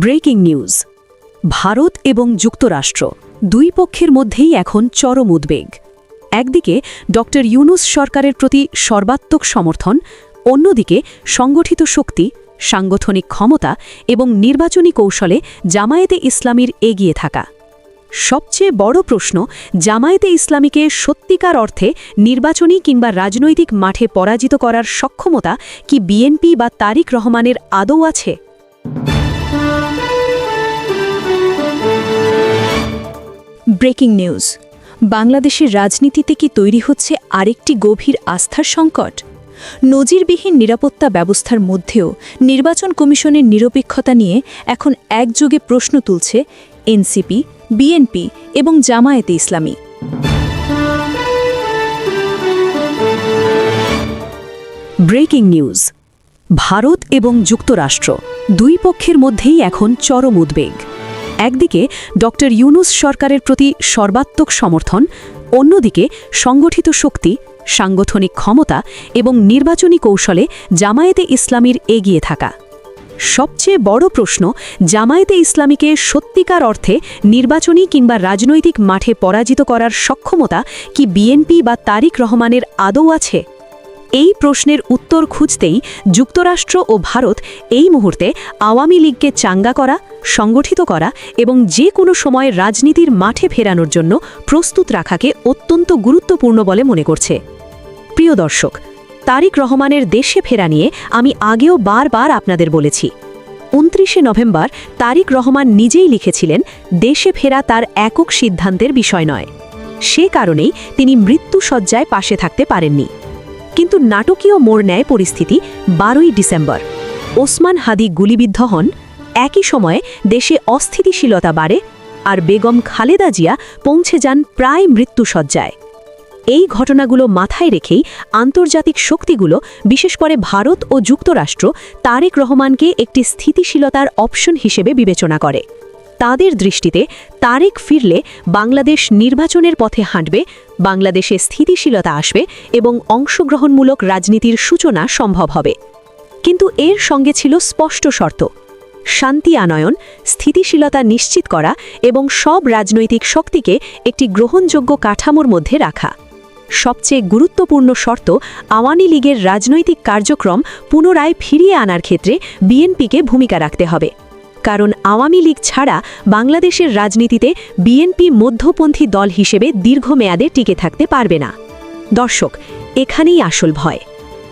Breaking news. Bharat এবং যুক্তরাষ্ট্র দুই পক্ষের মধ্যেই এখন চরম উদ্বেগ। একদিকে ড ইউনূস সরকারের প্রতি সর্বাত্মক সমর্থন, অন্যদিকে সংগঠিত শক্তি, সাংগঠনিক ক্ষমতা এবং নির্বাচনী কৌশলে জামায়াতে ইসলামীর এগিয়ে থাকা। সবচেয়ে বড় প্রশ্ন, জামায়াতে ইসলামীকে সত্যিকার অর্থে নির্বাচনী কিংবা রাজনৈতিক মাঠে পরাজিত করার সক্ষমতা কি বিএনপি বা তারিক রহমানের আদৌ আছে? Breaking news. বাংলাদেশের রাজনীতিতে কি তৈরি হচ্ছে আরেকটি গভীর আস্থার সংকট? নজিরবিহীন নিরাপত্তা ব্যবস্থার মধ্যেও নির্বাচন কমিশনের নিরপেক্ষতা নিয়ে এখন একযোগে প্রশ্ন তুলছে এনসিপি, বিএনপি এবং জামায়াতে ইসলামী। Breaking news. ভারত এবং যুক্তরাষ্ট্র দুই পক্ষের মধ্যেই এখন চরম উদ্বেগ। একদিকে ড ইউনূস সরকারের প্রতি সর্বাত্মক সমর্থন, অন্যদিকে সংগঠিত শক্তি, সাংগঠনিক ক্ষমতা এবং নির্বাচনী কৌশলে জামায়াতে ইসলামীর এগিয়ে থাকা। সবচেয়ে বড় প্রশ্ন, জামায়াতে ইসলামীকে সত্যিকার অর্থে নির্বাচনী কিংবা রাজনৈতিক মাঠে পরাজিত করার সক্ষমতা কি বিএনপি বা তারিক রহমানের আদৌ আছে? এই প্রশ্নের উত্তর খুঁজতেই যুক্তরাষ্ট্র ও ভারত এই মুহূর্তে আওয়ামী লীগকে চাঙ্গা করা, সংগঠিত করা এবং যে কোনো সময় রাজনীতির মাঠে ফেরানোর জন্য প্রস্তুত রাখাকে অত্যন্ত গুরুত্বপূর্ণ বলে মনে করছে। প্রিয় দর্শক, তারিক রহমানের দেশে ফেরা নিয়ে আমি আগেও বারবার আপনাদের বলেছি। ২৯শে নভেম্বর তারিক রহমান নিজেই লিখেছিলেন, দেশে ফেরা তার একক সিদ্ধান্তের বিষয় নয়। সে কারণেই তিনি মৃত্যুশয্যায় পাশে থাকতে পারেননি। কিন্তু নাটকীয় মোড় নেয় পরিস্থিতি ১২ই ডিসেম্বর। ওসমান হাদি গুলিবিদ্ধ হন, একই সময়ে দেশে অস্থিতিশীলতা বাড়ে আর বেগম খালেদা জিয়া পৌঁছে যান প্রায় মৃত্যুশয্যায়। এই ঘটনাগুলো মাথায় রেখেই আন্তর্জাতিক শক্তিগুলো, বিশেষ করে ভারত ও যুক্তরাষ্ট্র, তারেক রহমানকে একটি স্থিতিশীলতার অপশন হিসেবে বিবেচনা করে। তাদের দৃষ্টিতে তারেক ফিরলে বাংলাদেশ নির্বাচনের পথে হাঁটবে, বাংলাদেশে স্থিতিশীলতা আসবে এবং অংশগ্রহণমূলক রাজনীতির সূচনা সম্ভব হবে। কিন্তু এর সঙ্গে ছিল স্পষ্ট শর্ত: শান্তি আনয়ন, স্থিতিশীলতা নিশ্চিত করা এবং সব রাজনৈতিক শক্তিকে একটি গ্রহণযোগ্য কাঠামোর মধ্যে রাখা। সবচেয়ে গুরুত্বপূর্ণ শর্ত, আওয়ামী লীগের রাজনৈতিক কার্যক্রম পুনরায় ফিরিয়ে আনার ক্ষেত্রে বিএনপিকে ভূমিকা রাখতে হবে। কারণ আওয়ামী লীগ ছাড়া বাংলাদেশের রাজনীতিতে বিএনপি মধ্যপন্থী দল হিসেবে দীর্ঘমেয়াদে টিকে থাকতে পারবে না। দর্শক, এখানেই আসল ভয়।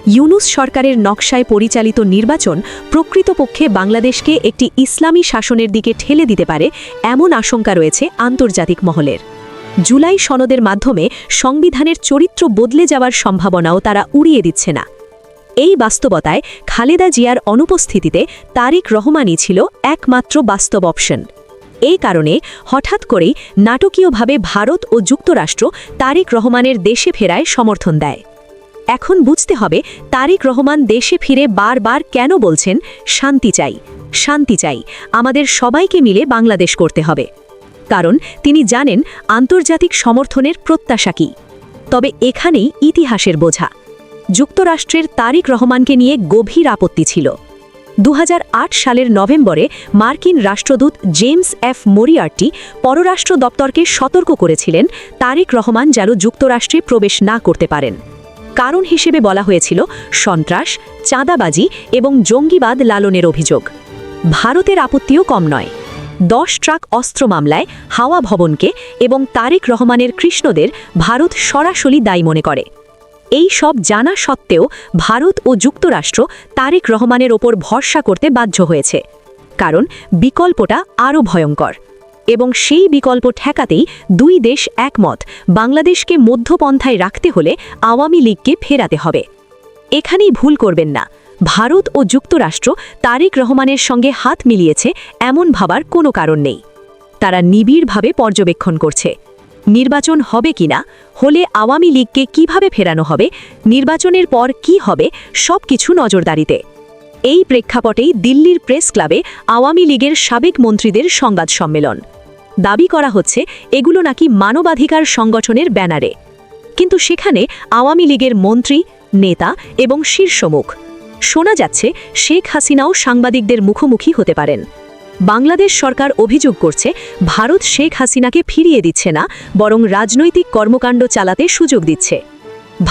ইউনূস সরকারের নকশায় পরিচালিত নির্বাচন প্রকৃতপক্ষে বাংলাদেশকে একটি ইসলামী শাসনের দিকে ঠেলে দিতে পারে, এমন আশঙ্কা রয়েছে আন্তর্জাতিক মহলের। জুলাই সনদের মাধ্যমে সংবিধানের চরিত্র বদলে যাওয়ার সম্ভাবনাও তারা উড়িয়ে দিচ্ছে না। এই বাস্তবতায় খালেদা জিয়ার অনুপস্থিতিতে তারিক রহমানই ছিল একমাত্র বাস্তব অপশন। এই কারণে হঠাৎ করেই নাটকীয়ভাবে ভারত ও যুক্তরাষ্ট্র তারিক রহমানের দেশে ফেরায় সমর্থন দেয়। এখন বুঝতে হবে তারিক রহমান দেশে ফিরে বারবার কেন বলছেন, শান্তি চাই, শান্তি চাই, আমাদের সবাইকে মিলে বাংলাদেশ করতে হবে। কারণ তিনি জানেন আন্তর্জাতিক সমর্থনের প্রত্যাশা কী। তবে এখানেই ইতিহাসের বোঝা। যুক্তরাষ্ট্রের তারিক রহমানকে নিয়ে গভীর আপত্তি ছিল। ২০০৮ সালের নভেম্বরে মার্কিন রাষ্ট্রদূত জেমস এফ মরিয়ার্টি পররাষ্ট্র দপ্তরকে সতর্ক করেছিলেন তারিক রহমান যেন যুক্তরাষ্ট্রে প্রবেশ না করতে পারেন। কারণ হিসেবে বলা হয়েছিল সন্ত্রাস, চাঁদাবাজি এবং জঙ্গিবাদ লালনের অভিযোগ। ভারতের আপত্তিও কম নয়। ১০ ট্রাক অস্ত্র মামলায় হাওয়া ভবনকে এবং তারিক রহমানের কৃষ্ণদের ভারত সরাসরি দায়ী মনে করে। এই সব জানা সত্ত্বেও ভারত ও যুক্তরাষ্ট্র তারেক রহমানের ওপর ভরসা করতে বাধ্য হয়েছে। কারণ বিকল্পটা আরও ভয়ঙ্কর। এবং সেই বিকল্প ঠেকাতেই দুই দেশ একমত, বাংলাদেশকে মধ্যপন্থায় রাখতে হলে আওয়ামী লীগকে ফেরাতে হবে। এখানেই ভুল করবেন না, ভারত ও যুক্তরাষ্ট্র তারেক রহমানের সঙ্গে হাত মিলিয়েছে এমন ভাবার কোনো কারণ নেই। তারা নিবিড়ভাবে পর্যবেক্ষণ করছে। নির্বাচন হবে কিনা, হলে আওয়ামী লীগকে কিভাবে ফেরানো হবে, নির্বাচনের পর কি হবে, সবকিছু নজরদারিতে। এই প্রেক্ষাপটেই দিল্লির প্রেস ক্লাবে আওয়ামী লীগের সাবেক মন্ত্রীদের সংবাদ সম্মেলন। দাবি করা হচ্ছে এগুলো নাকি মানবাধিকার সংগঠনের ব্যানারে। কিন্তু সেখানে আওয়ামী লীগের মন্ত্রী, নেতা এবং শীর্ষমুখ। শোনা যাচ্ছে শেখ হাসিনাও সাংবাদিকদের মুখোমুখি হতে পারেন। বাংলাদেশ সরকার অভিযোগ করছে ভারত শেখ হাসিনাকে ফিরিয়ে দিচ্ছে না, বরং রাজনৈতিক কর্মকাণ্ড চালাতে সুযোগ দিচ্ছে।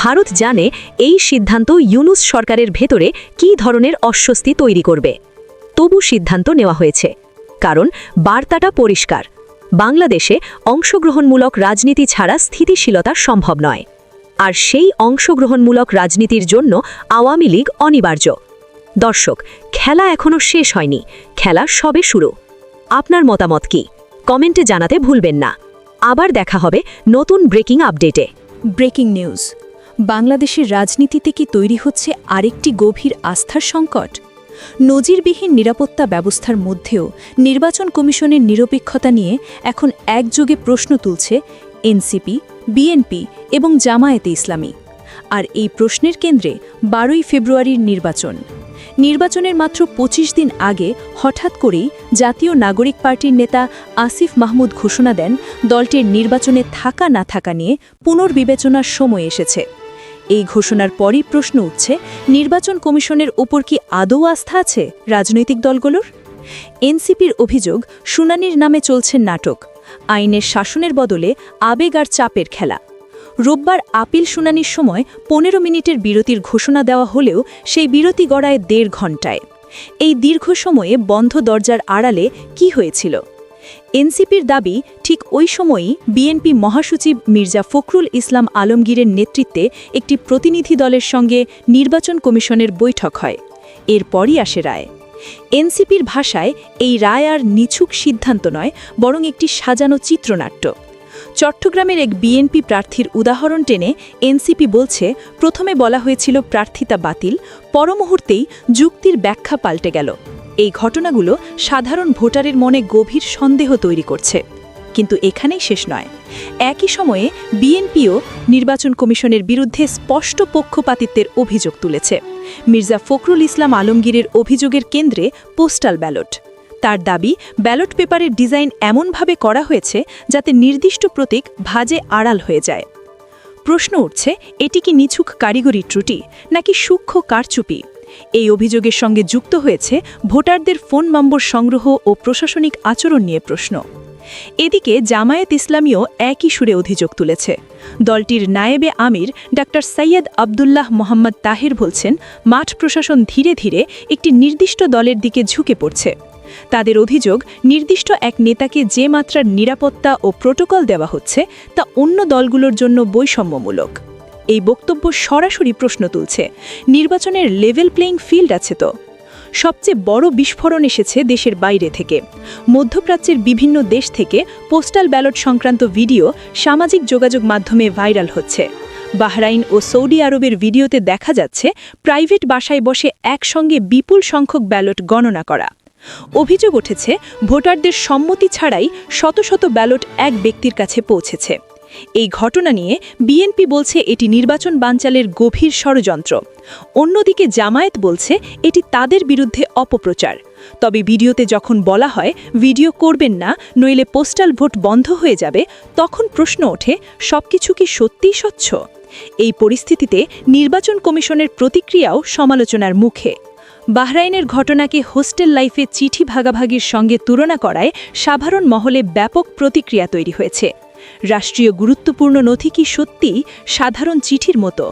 ভারত জানে এই সিদ্ধান্ত ইউনূস সরকারের ভেতরে কী ধরনের অস্বস্তি তৈরি করবে। তবু সিদ্ধান্ত নেওয়া হয়েছে, কারণ বার্তাটা পরিষ্কার: বাংলাদেশে অংশগ্রহণমূলক রাজনীতি ছাড়া স্থিতিশীলতা সম্ভব নয়। আর সেই অংশগ্রহণমূলক রাজনীতির জন্য আওয়ামী লীগ অনিবার্য। দর্শক, খেলা এখনও শেষ হয়নি, খেলা সবে শুরু। আপনার মতামত কি? কমেন্টে জানাতে ভুলবেন না। আবার দেখা হবে নতুন ব্রেকিং আপডেটে। Breaking news. বাংলাদেশের রাজনীতিতে কি তৈরি হচ্ছে আরেকটি গভীর আস্থার সংকট? নজিরবিহীন নিরাপত্তা ব্যবস্থার মধ্যেও নির্বাচন কমিশনের নিরপেক্ষতা নিয়ে এখন একযোগে প্রশ্ন তুলছে এনসিপি, বিএনপি এবং জামায়াতে ইসলামী। আর এই প্রশ্নের কেন্দ্রে 12ই ফেব্রুয়ারির নির্বাচন। নির্বাচনের মাত্র 25 দিন আগে হঠাৎ করেই জাতীয় নাগরিক পার্টির নেতা আসিফ মাহমুদ ঘোষণা দেন দলটির নির্বাচনে থাকা না থাকা নিয়ে পুনর্বিবেচনার সময় এসেছে। এই ঘোষণার পরই প্রশ্ন উঠছে, নির্বাচন কমিশনের ওপর কি আদৌ আস্থা আছে রাজনৈতিক দলগুলোর? এনসিপির অভিযোগ, শুনানির নামে চলছে নাটক, আইনের শাসনের বদলে আবেগ আর চাপের খেলা। রোববার আপিল শুনানির সময় 15 মিনিটের বিরতির ঘোষণা দেওয়া হলেও সেই বিরতি গড়ায় 1.5 ঘণ্টায়। এই দীর্ঘ সময়ে বন্ধ দরজার আড়ালে কি হয়েছিল? এনসিপির দাবি, ঠিক ওই সময়ই বিএনপি মহাসচিব মির্জা ফখরুল ইসলাম আলমগীরের নেতৃত্বে একটি প্রতিনিধি দলের সঙ্গে নির্বাচন কমিশনের বৈঠক হয়। এরপরই আসে রায়। এনসিপির ভাষায় এই রায় আর নিছক সিদ্ধান্ত নয়, বরং একটি সাজানো চিত্রনাট্য। চট্টগ্রামের এক বিএনপি প্রার্থীর উদাহরণ টেনে এনসিপি বলছে, প্রথমে বলা হয়েছিল প্রার্থিতা বাতিল, পরমুহূর্তেই যুক্তির ব্যাখ্যা পাল্টে গেল। এই ঘটনাগুলো সাধারণ ভোটারের মনে গভীর সন্দেহ তৈরি করছে। কিন্তু এখানেই শেষ নয়। একই সময়ে বিএনপিও নির্বাচন কমিশনের বিরুদ্ধে স্পষ্ট পক্ষপাতিত্বের অভিযোগ তুলেছে। মির্জা ফখরুল ইসলাম আলমগীরের অভিযোগের কেন্দ্রে পোস্টাল ব্যালট। তার দাবি, ব্যালট পেপারের ডিজাইন এমনভাবে করা হয়েছে যাতে নির্দিষ্ট প্রতীক ভাঁজে আড়াল হয়ে যায়। প্রশ্ন উঠছে, এটি কি নিছক কারিগরি ত্রুটি নাকি সূক্ষ্ম কারচুপি? এই অভিযোগের সঙ্গে যুক্ত হয়েছে ভোটারদের ফোন নম্বর সংগ্রহ ও প্রশাসনিক আচরণ নিয়ে প্রশ্ন। এদিকে জামায়াত ইসলামীও একই সুরে অভিযোগ তুলেছে। দলটির নায়েবে আমির ডাক্তার সৈয়দ আবদুল্লাহ মোহাম্মদ তাহের বলছেন, মাঠ প্রশাসন ধীরে ধীরে একটি নির্দিষ্ট দলের দিকে ঝুঁকে পড়ছে। তাদের অভিযোগ, নির্দিষ্ট এক নেতাকে যে মাত্রার নিরাপত্তা ও প্রোটোকল দেওয়া হচ্ছে তা অন্য দলগুলোর জন্য বৈষম্যমূলক। এই বক্তব্য সরাসরি প্রশ্ন তুলছে, নির্বাচনের লেভেল প্লেইং ফিল্ড আছে তো? সবচেয়ে বড় বিস্ফোরণ এসেছে দেশের বাইরে থেকে। মধ্যপ্রাচ্যের বিভিন্ন দেশ থেকে পোস্টাল ব্যালট সংক্রান্ত ভিডিও সামাজিক যোগাযোগ মাধ্যমে ভাইরাল হচ্ছে। বাহরাইন ও সৌদি আরবের ভিডিওতে দেখা যাচ্ছে প্রাইভেট বাসায় বসে একসঙ্গে বিপুল সংখ্যক ব্যালট গণনা করা। অভিযোগ উঠেছে, ভোটারদের সম্মতি ছাড়াই শত শত ব্যালট এক ব্যক্তির কাছে পৌঁছেছে। এই ঘটনা নিয়ে বিএনপি বলছে এটি নির্বাচন বানচালের গভীর ষড়যন্ত্র। অন্যদিকে জামায়াত বলছে এটি তাদের বিরুদ্ধে অপপ্রচার। তবে ভিডিওতে যখন বলা হয় ভিডিও করবেন না, নইলে পোস্টাল ভোট বন্ধ হয়ে যাবে, তখন প্রশ্ন ওঠে, সবকিছু কি সত্যিই স্বচ্ছ? এই পরিস্থিতিতে নির্বাচন কমিশনের প্রতিক্রিয়াও সমালোচনার মুখে। বাহরাইনের ঘটনাকে হোস্টেল লাইফে চিঠি ভাগাভাগির সঙ্গে তুলনা করায় সাধারণ মহলে ব্যাপক প্রতিক্রিয়া তৈরি হয়েছে। রাষ্ট্রীয় গুরুত্বপূর্ণ নথি কি সত্যিই সাধারণ চিঠির মতো?